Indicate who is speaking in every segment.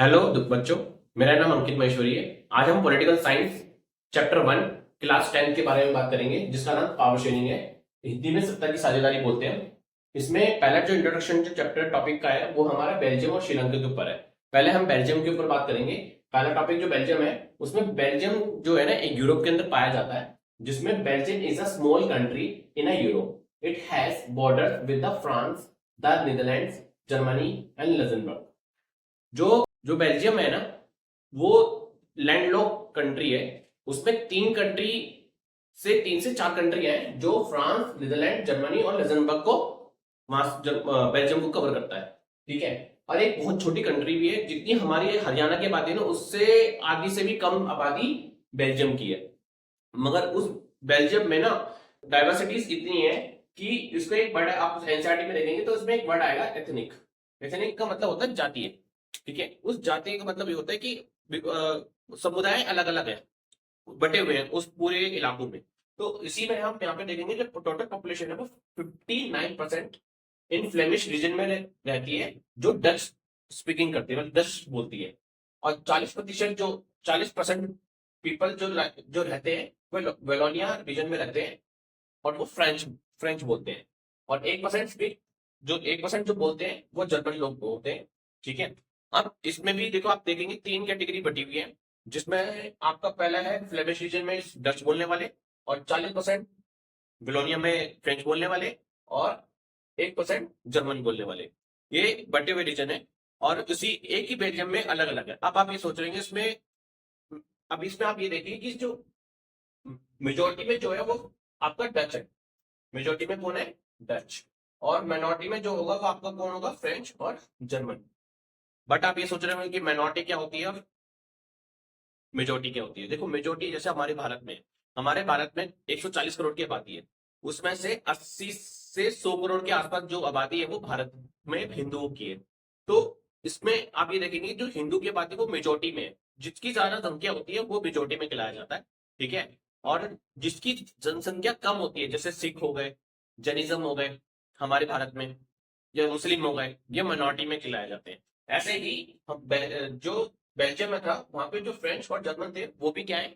Speaker 1: Hello बच्चों, मेरा नाम अंकित महेश्वरी है। आज हम पॉलिटिकल साइंस चैप्टर 1 क्लास 10 के बारे में बात करेंगे, जिसका नाम पावर शेयरिंग है। हिंदी में सत्ता की साझेदारी बोलते हैं। इसमें पहला जो इंट्रोडक्शन जो चैप्टर टॉपिक का है वो हमारा बेल्जियम और श्रीलंका के ऊपर है। पहले हम बेल्जियम के ऊपर बात करेंगे। पहला टॉपिक जो बेल्जियम है, उसमें बेल्जियम जो है ना एक यूरोप के अंदर पाया जाता है, जिसमें Belgium is a small country in a Europe. It has border with the France, the Netherlands, Germany and Luxembourg. जो बेल्जियम है ना, वो लैंडलॉक कंट्री है। उसमें तीन से चार कंट्री है जो फ्रांस, नीदरलैंड, जर्मनी और लग्जमबर्ग को बेल्जियम को कवर करता है। ठीक है। और एक बहुत छोटी कंट्री भी है, जितनी हमारी हरियाणा की आबादी है ना, उससे आधी से भी कम आबादी बेल्जियम की है। मगर उस बेल्जियम में ना डाइवर्सिटीज इतनी है कि इसको एक वर्ड आप एनसीईआरटी में देखेंगे तो इसमें एक वर्ड आएगा एथनिक। एथनिक का मतलब होता है जातीय। ठीक है। उस जाति का मतलब ये होता है कि समुदाय अलग अलग है, बटे हुए हैं उस पूरे इलाकों में। तो इसी में हम यहाँ पे देखेंगे जो टोटल पॉपुलेशन है वो 59% इन फ्लेमिश रीजन में रहती है, जो डच स्पीकिंग करती है, मतलब डच बोलती है। और 40% जो 40% पीपल जो रहते हैं वो वेलोनिया रीजन में रहते हैं, और वो फ्रेंच फ्रेंच बोलते हैं। और 1% भी, जो 1% जो बोलते हैं वो जर्मन लोग बोलते हैं। ठीक है। अब इसमें भी देखो, आप देखेंगे तीन कैटेगरी बटी हुई है, जिसमें आपका पहला है फ्लेमिश रीजन में डच बोलने वाले, और 40% बिलोनिया में फ्रेंच बोलने वाले, और 1% जर्मन बोलने वाले। ये बटे हुए रीजन है, और उसी एक ही बेल्जियम में अलग अलग है। अब आप ये सोच रहे हैं इसमें, अब इसमें आप ये देखिए कि जो मेजोरिटी में जो है वो आपका डच है। मेजोरिटी में कौन है? डच। और माइनॉरिटी में जो होगा वो आपका कौन होगा? फ्रेंच और जर्मन। बट आप ये सोच रहे होंगे कि माइनॉरिटी क्या होती है और मेजोरिटी क्या होती है। देखो, मेजोरिटी जैसे हमारे भारत में 140 करोड़ की आबादी है। उसमें से 80 से 100 करोड़ के आसपास जो आबादी है वो भारत में हिंदुओं की है। तो इसमें आप ये देखेंगे जो हिंदू की आबादी वो मेजोरिटी में है। जिसकी ज्यादा संख्या होती है वो मेजोरिटी में खिलाया जाता है। ठीक है। और जिसकी जनसंख्या कम होती है, जैसे सिख हो गए, जैनिज्म हो गए हमारे भारत में, या मुस्लिम हो गए, ये माइनॉरिटी में खिलाए जाते हैं। ऐसे ही जो बेल्जियम में था, वहां पे जो फ्रेंच और जर्मन थे वो भी क्या है?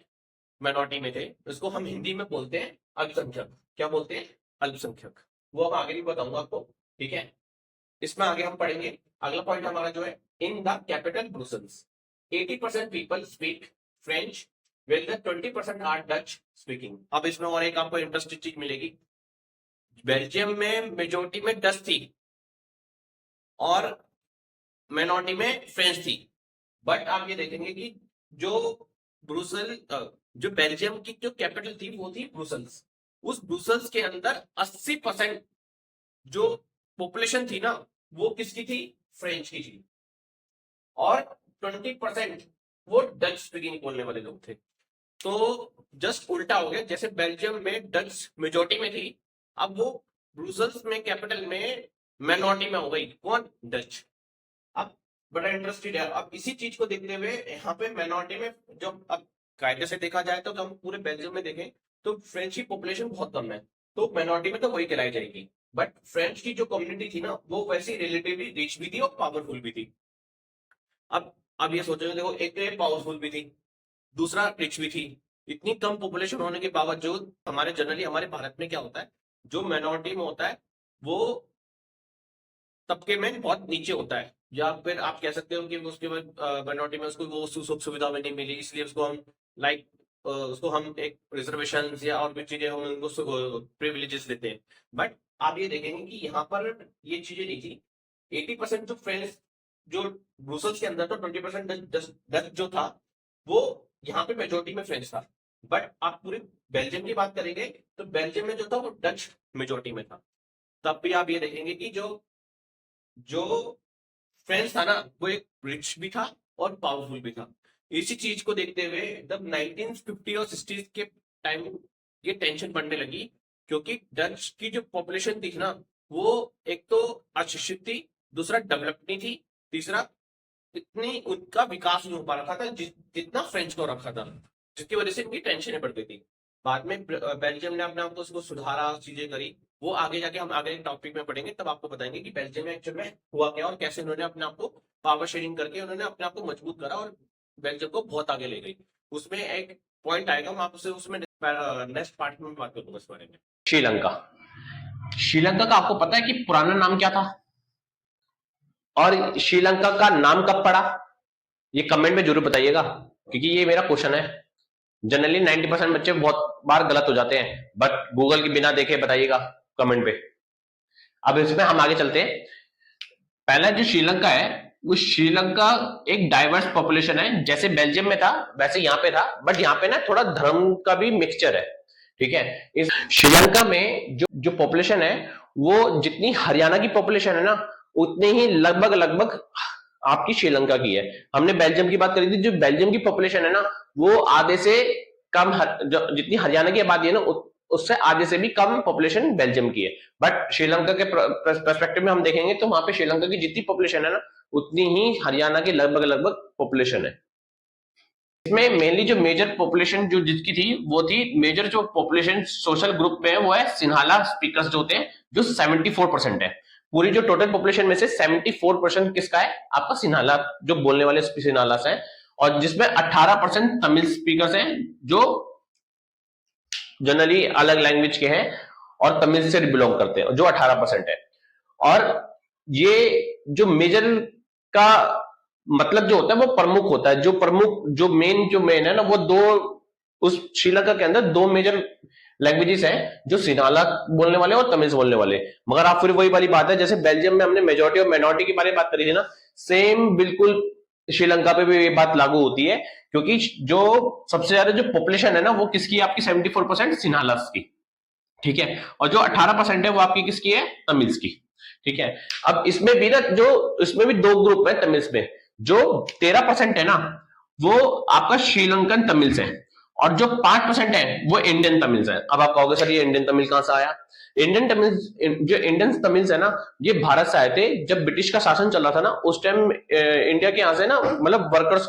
Speaker 1: माइनॉरिटी में थे। इसको हम हिंदी में बोलते हैं अल्पसंख्यक। क्या बोलते हैं? अल्पसंख्यक। वो अब आगे भी बताऊंगा आपको। ठीक है। इसमें आगे हम पढ़ेंगे। अगला पॉइंट हमारा जो है, in the capital Brussels 80% people speak French, well the 20% are Dutch speaking. अब इसमें और एक आपको इंटरेस्टिंग चीज मिलेगी। बेल्जियम में मेजोरिटी में डच थी और माइनॉरिटी में फ्रेंच थी। बट आप ये देखेंगे कि जो ब्रुसेल जो बेल्जियम की जो कैपिटल थी वो थी ब्रुसेल्स। उस ब्रुसेल्स के अंदर 80% जो पॉपुलेशन थी ना, वो किसकी थी? फ्रेंच की थी। और 20% वो डच स्पीकिंग बोलने वाले लोग थे। तो जस्ट उल्टा हो गया, जैसे बेल्जियम में डच मेजोरिटी में थी, अब वो ब्रुसेल्स में कैपिटल में माइनॉरिटी में हो गई। कौन? डच। अब बड़ा इंटरेस्टेड है। अब इसी चीज को देखते हुए यहाँ पे माइनॉरिटी में, जो अब कायदे से देखा जाए तो हम पूरे बेल्जियम में देखें तो फ्रेंच की पॉपुलेशन बहुत कम है, तो माइनॉरिटी में तो वही कहलाई जाएगी। बट फ्रेंच की जो कम्युनिटी थी ना, वो वैसी रिलेटिवली रिच भी थी और पावरफुल भी थी। अब ये सोचो, देखो, एक तो ये पावरफुल भी थी, दूसरा रिच भी थी। इतनी कम पॉपुलेशन होने के बावजूद हमारे जनरली हमारे भारत में क्या होता है, जो माइनॉरिटी में होता है वो तबके में बहुत नीचे होता है, या फिर आप कह सकते हो कि उसके बाद माइनॉरिटी में उसको वो सुख सुविधा में नहीं मिली, इसलिए उसको हम लाइक उसको हम एक रिजर्वेशन या और भी चीजें हम उनको प्रिविलेजेस देते हैं। बट आप ये देखेंगे कि यहाँ पर ये चीजें नहीं थी। 80% जो फ्रेंच जो ब्रुसेल्स के अंदर, तो 20% डच जो था वो यहाँ पे मेजोरिटी में फ्रेंच था। बट आप पूरे बेल्जियम की बात करेंगे तो बेल्जियम में जो था वो डच मेजोरिटी में था। तब भी आप ये देखेंगे कि जो जो फ्रेंच था ना, वो एक रिच भी था और पावरफुल भी था। इसी चीज को देखते हुए जब 1950 और 60 के टाइम ये टेंशन बढ़ने लगी, क्योंकि डच की जो पॉपुलेशन थी ना, वो एक तो अशिक्षित थी, दूसरा डेवलप नहीं थी, तीसरा इतनी उनका विकास नहीं हो पा रखा था जितना फ्रेंच को रखा था, जिसकी वजह से इनकी टेंशनें बढ़ गई थी। बाद में बेल्जियम ने अपने आप को उसको सुधारा, चीजें करी। वो आगे जाके हम आगे टॉपिक में पढ़ेंगे, तब आपको बताएंगे कि बेल्जियम में एक्चुअल में हुआ क्या और कैसे उन्होंने अपने आप को पावर शेयरिंग करके उन्होंने अपने आप को मजबूत करा और बेल्जियम को बहुत आगे ले गई। उसमें एक पॉइंट आएगा, मैं आपसे उसमें नेक्स्ट पार्ट में बात करूंगा इस बारे में। श्रीलंका, श्रीलंका का आपको पता है कि पुराना नाम क्या था और श्रीलंका का नाम कब पड़ा? ये कमेंट में जरूर बताइएगा, क्योंकि ये मेरा क्वेश्चन है। जनरली 90% बच्चे बहुत बार गलत हो जाते हैं, बट गूगल के बिना देखे बताइएगा कमेंट पे। अब इसमें हम आगे चलते हैं। पहला जो श्रीलंका है, वो श्रीलंका एक डाइवर्स पॉपुलेशन है, जैसे बेल्जियम में था वैसे यहाँ पे था, बट यहाँ पे ना थोड़ा धर्म का भी मिक्सचर है, ठीक है। इस श्रीलंका में जो पॉपुलेशन है, वो जितनी हरियाणा की पॉपुलेशन है ना, उतनी ही लगभग आपकी श्रीलंका की है। हमने बेल्जियम की बात करी थी, जो बेल्जियम की पॉपुलेशन है ना, वो आधे से कम, जितनी हरियाणा की आबादी है ना, उससे आधे से भी कम पॉपुलेशन बेल्जियम की है। बट श्रीलंका के पर्सपेक्टिव में हम देखेंगे तो वहां पे श्रीलंका की जितनी पॉपुलेशन है ना, उतनी ही हरियाणा की लगभग पॉपुलेशन है। इसमें मेनली जो मेजर पॉपुलेशन जो जिसकी थी, वो थी मेजर जो पॉपुलेशन सोशल ग्रुप में है, वो है सिन्हाला स्पीकर्स जो होते हैं, जो 74% है। पूरी जो टोटल पॉपुलेशन में से 74% किसका है? आपका सिन्हाला, जो बोलने वाले सिन्हाला है, और जिसमें 18% तमिल स्पीकर्स हैं, जो जनरली अलग लैंग्वेज के हैं और तमिल से बिलोंग करते हैं, जो 18% है। और ये जो मेजर का मतलब जो होता है, वो प्रमुख होता है। जो प्रमुख जो मेन है ना, वो दो, उस श्रीलंका के अंदर दो मेजर लैंग्वेजेस हैं, जो सिन्हाला बोलने वाले और तमिल बोलने वाले। मगर आप फिर वही वाली बात है, जैसे बेल्जियम में हमने मेजोरिटी और माइनॉरिटी के बारे में बात करी थी ना, सेम बिल्कुल श्रीलंका पे भी ये बात लागू होती है, क्योंकि जो सबसे ज्यादा जो पॉपुलेशन है ना, वो किसकी? आपकी 74% सिन्हालास की, ठीक है। और जो 18% है वो आपकी किसकी है? तमिल्स की, ठीक है। अब इसमें भी ना, जो इसमें भी दो ग्रुप है तमिल्स में। जो 13% है ना, वो आपका श्रीलंकन तमिल्स है, और जो 5% है वो इंडियन तमिल्स है। अब आप कहोगे सर ये इंडियन तमिल कहां से आया? इंडियन तमिल्स, जो इंडियन तमिल्स है ना, ये भारत से आए थे जब ब्रिटिश का शासन चल रहा था ना, उस टाइम इंडिया के यहां से ना, मतलब वर्कर्स,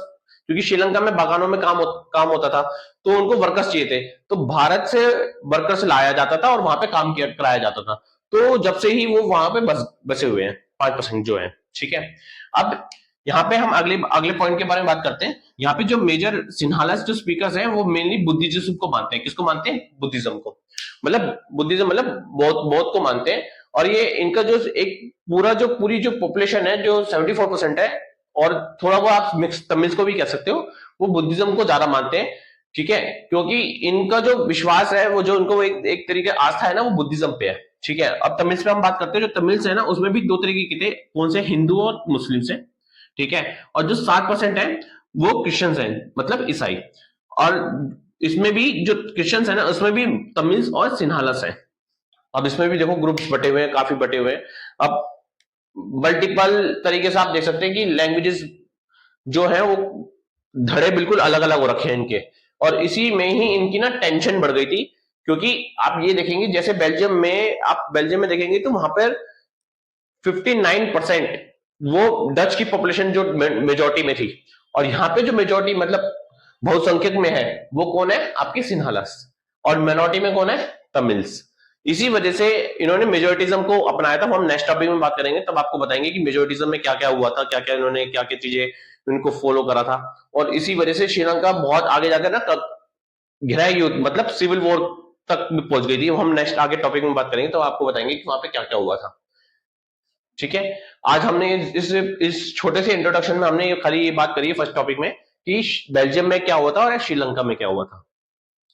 Speaker 1: क्योंकि श्रीलंका में बागानों में काम होता था, तो उनको वर्कर्स चाहिए थे, तो भारत से वर्कर्स लाया जाता था और वहां पे काम किया कराया जाता था। तो जब से ही वो वहां पे बसे हुए हैं 5% जो है, ठीक है। अब यहाँ पे हम अगले अगले पॉइंट के बारे में बात करते हैं। यहाँ पे जो मेजर सिन्हालास जो स्पीकर्स हैं, वो मेनली बुद्धिज्म को मानते हैं। किसको मानते हैं? बुद्धिज्म को, मतलब बुद्धिज्म मतलब बौद्ध को मानते हैं। और ये इनका जो एक पूरी जो पॉपुलेशन है, जो 74% है, और थोड़ा वो आप मिक्स तमिल को भी कह सकते हो, वो बुद्धिज्म को ज्यादा मानते हैं, ठीक है। क्योंकि इनका जो विश्वास है, वो जो उनको एक तरीके आस्था है ना, वो बुद्धिज्म पे है, ठीक है। अब तमिल्स पे हम बात करते हैं। जो तमिल्स है ना, उसमें भी दो तरीके के थे, कौन से? हिंदू और मुस्लिम से, ठीक है। और जो 7% है वो क्रिश्चियंस हैं, मतलब ईसाई। और इसमें भी जो क्रिश्चियंस है ना, उसमें भी तमिल्स और सिन्हालस है। अब इसमें भी देखो ग्रुप्स बटे हुए हैं, काफी बटे हुए हैं। अब मल्टीपल तरीके से आप देख सकते हैं कि लैंग्वेजेस जो है, वो धड़े बिल्कुल अलग अलग हो रखे हैं इनके, और इसी में ही इनकी ना टेंशन बढ़ गई थी। क्योंकि आप ये देखेंगे, जैसे बेल्जियम में देखेंगे तो वहां पर 59% वो डच की पॉपुलेशन जो मेजोरिटी में थी, और यहाँ पे जो मेजोरिटी मतलब बहुसंख्यक में है, वो कौन है? आपकी सिन्हालस। और माइनॉरिटी में कौन है? तमिल्स। इसी वजह से इन्होंने मेजोरिटिज्म को अपनाया था। हम नेक्स्ट टॉपिक में बात करेंगे, तब आपको बताएंगे कि मेजोरिटिज्म में क्या क्या हुआ था, क्या क्या इन्होंने क्या क्या चीजें इनको फॉलो करा था। और इसी वजह से श्रीलंका बहुत आगे जाकर ना गहरा युद्ध, मतलब सिविल वॉर तक पहुंच गई थी। हम नेक्स्ट आगे टॉपिक में बात करेंगे, तो आपको बताएंगे कि वहां पे क्या क्या हुआ था, ठीक है। आज हमने इस छोटे से इंट्रोडक्शन में हमने खाली ये बात करी है फर्स्ट टॉपिक में, कि बेल्जियम में क्या हुआ था और श्रीलंका में क्या हुआ था,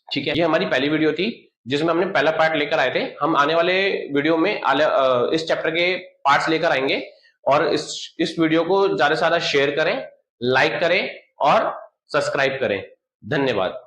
Speaker 1: ठीक है। ये हमारी पहली वीडियो थी, जिसमें हमने पहला पार्ट लेकर आए थे। हम आने वाले वीडियो में इस चैप्टर के पार्ट्स लेकर आएंगे, और इस वीडियो को ज्यादा से ज्यादा शेयर करें, लाइक करें और सब्सक्राइब करें। धन्यवाद।